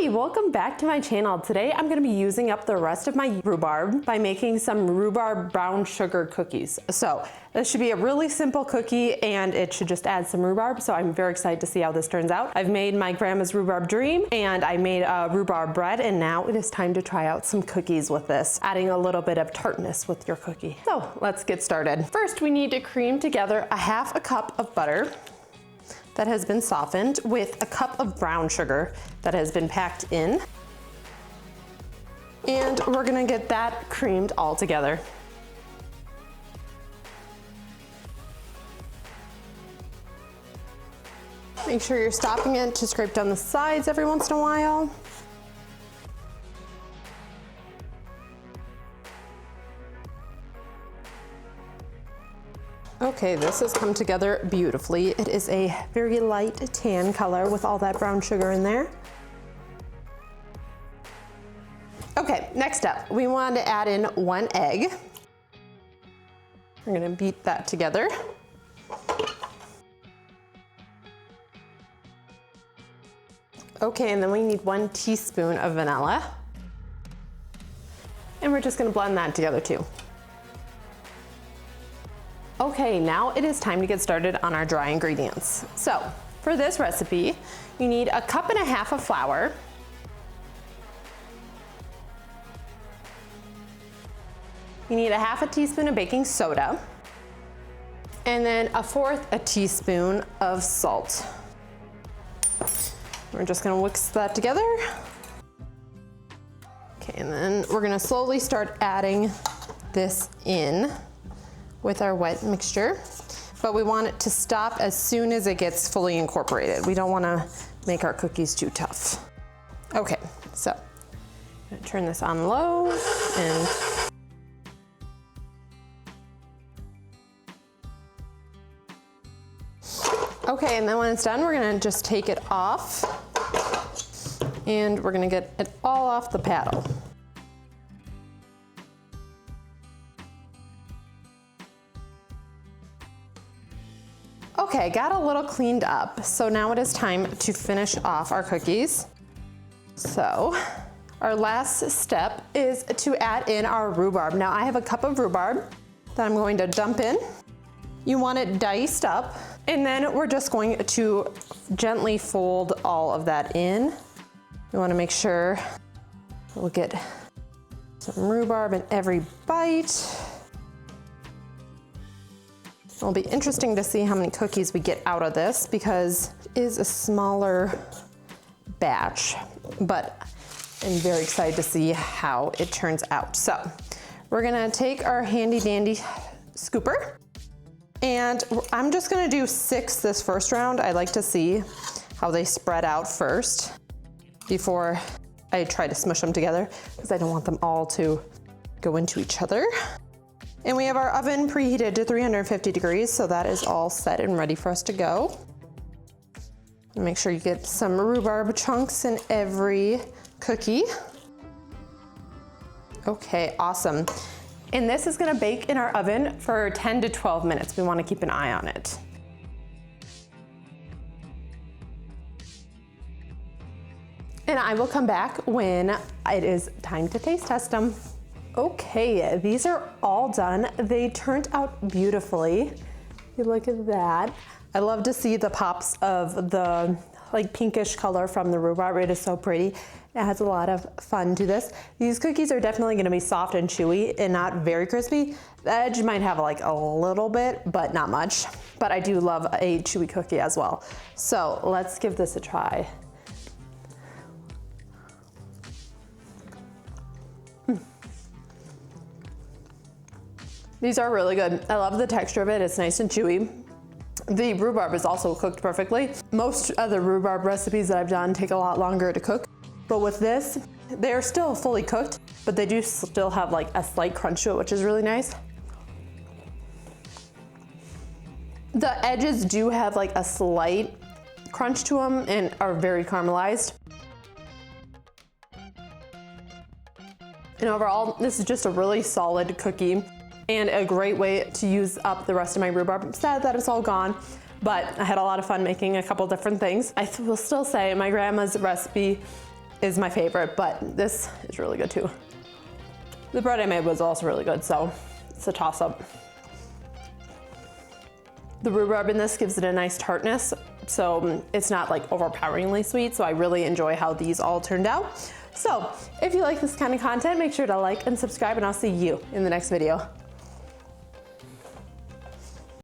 Hi, welcome back to my channel. Today I'm gonna be using up the rest of my rhubarb by making some rhubarb brown sugar cookies. So this should be a really simple cookie and it should just add some rhubarb. So I'm very excited to see how this turns out. I've made my grandma's rhubarb dream and I made a rhubarb bread, and now it is time to try out some cookies with this, adding a little bit of tartness with your cookie. So let's get started. First, we need to cream together a half a cup of butter that has been softened with a cup of brown sugar that has been packed in. And we're gonna get that creamed all together. Make sure you're stopping it to scrape down the sides every once in a while. Okay, this has come together beautifully. It is a very light tan color with all that brown sugar in there. Okay, next up, we want to add in 1 egg. We're gonna beat that together. Okay, and then we need 1 teaspoon of vanilla. And we're just gonna blend that together too. Okay, now it is time to get started on our dry ingredients. So for this recipe, you need 1.5 cups of flour, you need 1/2 teaspoon of baking soda, and then 1/4 teaspoon of salt. We're just gonna mix that together. Okay, and then we're gonna slowly start adding this in with our wet mixture, but we want it to stop as soon as it gets fully incorporated. We don't want to make our cookies too tough. Okay, so I'm gonna turn this on low and okay, and then when it's done, we're gonna just take it off and we're gonna get it all off the paddle. Okay, got a little cleaned up. So now it is time to finish off our cookies. So our last step is to add in our rhubarb. Now I have a cup of rhubarb that I'm going to dump in. You want it diced up, and then we're just going to gently fold all of that in. You want to make sure we'll get some rhubarb in every bite. It'll be interesting to see how many cookies we get out of this because it is a smaller batch, but I'm very excited to see how it turns out. So we're gonna take our handy dandy scooper, and I'm just gonna do 6 this first round. I like to see how they spread out first before I try to smush them together because I don't want them all to go into each other. And we have our oven preheated to 350 degrees, so that is all set and ready for us to go. And make sure you get some rhubarb chunks in every cookie. Okay, awesome. And this is gonna bake in our oven for 10 to 12 minutes. We wanna keep an eye on it. And I will come back when it is time to taste test them. Okay, these are all done. They turned out beautifully. You look at that. I love to see the pops of the like pinkish color from the rhubarb. It is so pretty. It adds a lot of fun to this. These cookies are definitely gonna be soft and chewy and not very crispy. The edge might have like a little bit, but not much. But I do love a chewy cookie as well. So let's give this a try. These are really good. I love the texture of it. It's nice and chewy. The rhubarb is also cooked perfectly. Most other rhubarb recipes that I've done take a lot longer to cook, but with this, they're still fully cooked, but they do still have like a slight crunch to it, which is really nice. The edges do have like a slight crunch to them and are very caramelized. And overall, this is just a really solid cookie and a great way to use up the rest of my rhubarb. I'm sad that it's all gone, but I had a lot of fun making a couple different things. I will still say my grandma's recipe is my favorite, but this is really good too. The bread I made was also really good, so it's a toss-up. The rhubarb in this gives it a nice tartness, so it's not like overpoweringly sweet, so I really enjoy how these all turned out. So if you like this kind of content, make sure to like and subscribe, and I'll see you in the next video.